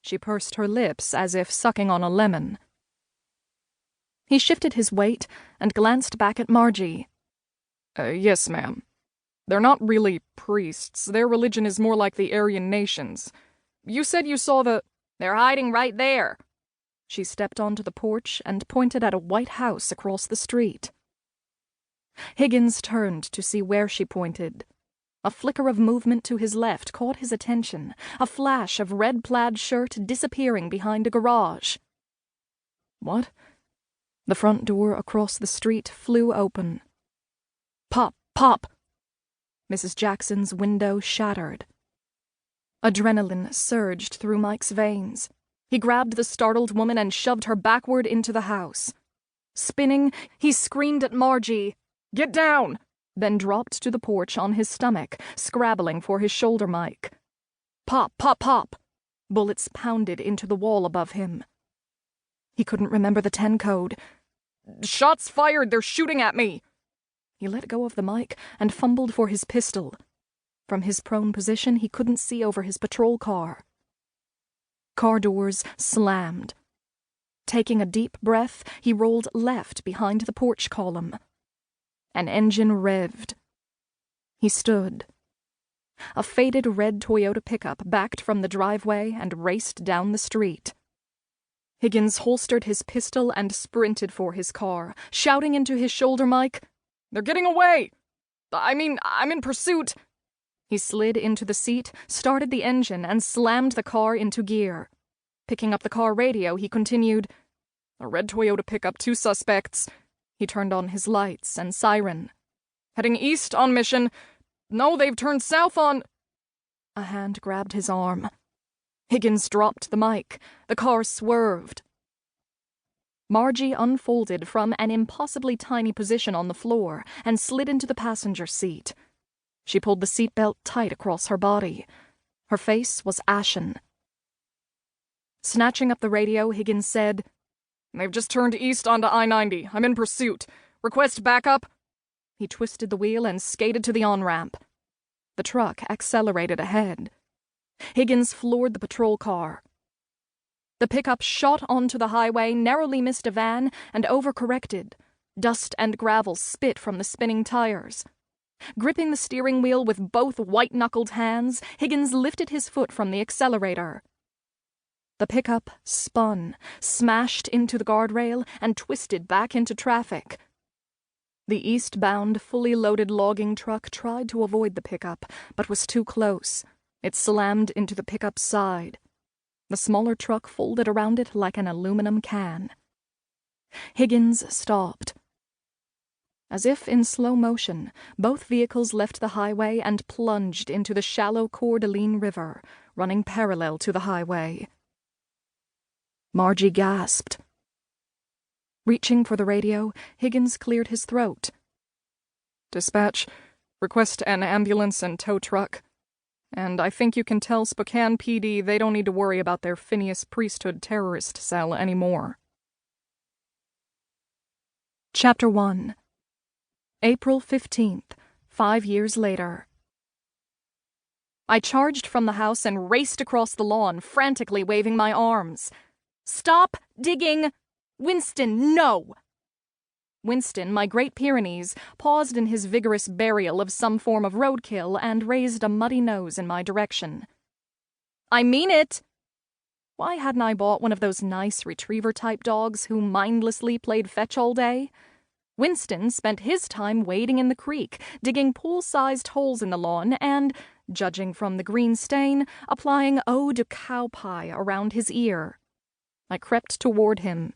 She pursed her lips as if sucking on a lemon. He shifted his weight and glanced back at Margie. Yes, ma'am. They're not really priests. Their religion is more like the Aryan nations. You said you saw the— They're hiding right there. She stepped onto the porch and pointed at a white house across the street. Higgins turned to see where she pointed. A flicker of movement to his left caught his attention, a flash of red plaid shirt disappearing behind a garage. What? The front door across the street flew open. Pop, pop! Mrs. Jackson's window shattered. Adrenaline surged through Mike's veins. He grabbed the startled woman and shoved her backward into the house. Spinning, he screamed at Margie, "Get down!" then dropped to the porch on his stomach, scrabbling for his shoulder mic. Pop, pop, pop! Bullets pounded into the wall above him. He couldn't remember the 10 code. "Shots fired! They're shooting at me!" He let go of the mic and fumbled for his pistol. From his prone position, he couldn't see over his patrol car. Car doors slammed. Taking a deep breath, he rolled left behind the porch column. An engine revved. He stood. A faded red Toyota pickup backed from the driveway and raced down the street. Higgins holstered his pistol and sprinted for his car, shouting into his shoulder mic, "They're getting away! I'm in pursuit!" He slid into the seat, started the engine, and slammed the car into gear. Picking up the car radio, he continued, "A red Toyota pickup, 2 suspects." He turned on his lights and siren. "Heading east on mission. No, they've turned south on—" A hand grabbed his arm. Higgins dropped the mic. The car swerved. Margie unfolded from an impossibly tiny position on the floor and slid into the passenger seat. She pulled the seatbelt tight across her body. Her face was ashen. Snatching up the radio, Higgins said, "They've just turned east onto I-90. I'm in pursuit. Request backup." He twisted the wheel and skated to the on-ramp. The truck accelerated ahead. Higgins floored the patrol car. The pickup shot onto the highway, narrowly missed a van, and overcorrected. Dust and gravel spit from the spinning tires. Gripping the steering wheel with both white-knuckled hands, Higgins lifted his foot from the accelerator. The pickup spun, smashed into the guardrail, and twisted back into traffic. The eastbound, fully loaded logging truck tried to avoid the pickup, but was too close. It slammed into the pickup's side. The smaller truck folded around it like an aluminum can. Higgins stopped. As if in slow motion, both vehicles left the highway and plunged into the shallow Coeur d'Alene River, running parallel to the highway. Margie gasped. Reaching for the radio, Higgins cleared his throat. "Dispatch, request an ambulance and tow truck. And I think you can tell Spokane PD they don't need to worry about their Phineas priesthood terrorist cell anymore." Chapter 1. April 15th, 5 years later. I charged from the house and raced across the lawn, frantically waving my arms. "Stop digging! Winston, no!" Winston, my Great Pyrenees, paused in his vigorous burial of some form of roadkill and raised a muddy nose in my direction. "I mean it!" Why hadn't I bought one of those nice retriever-type dogs who mindlessly played fetch all day? Winston spent his time wading in the creek, digging pool-sized holes in the lawn and, judging from the green stain, applying eau de cow pie around his ear. I crept toward him.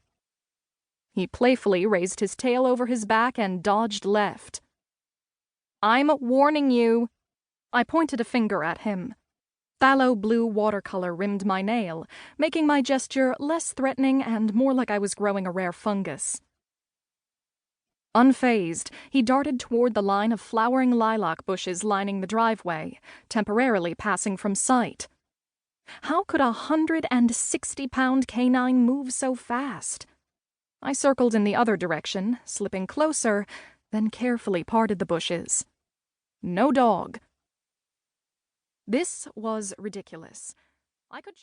He playfully raised his tail over his back and dodged left. "I'm warning you." I pointed a finger at him. Phthalo blue watercolor rimmed my nail, making my gesture less threatening and more like I was growing a rare fungus. Unfazed, he darted toward the line of flowering lilac bushes lining the driveway, temporarily passing from sight. How could a 160-pound canine move so fast? I circled in the other direction, slipping closer, then carefully parted the bushes. No dog. This was ridiculous. I could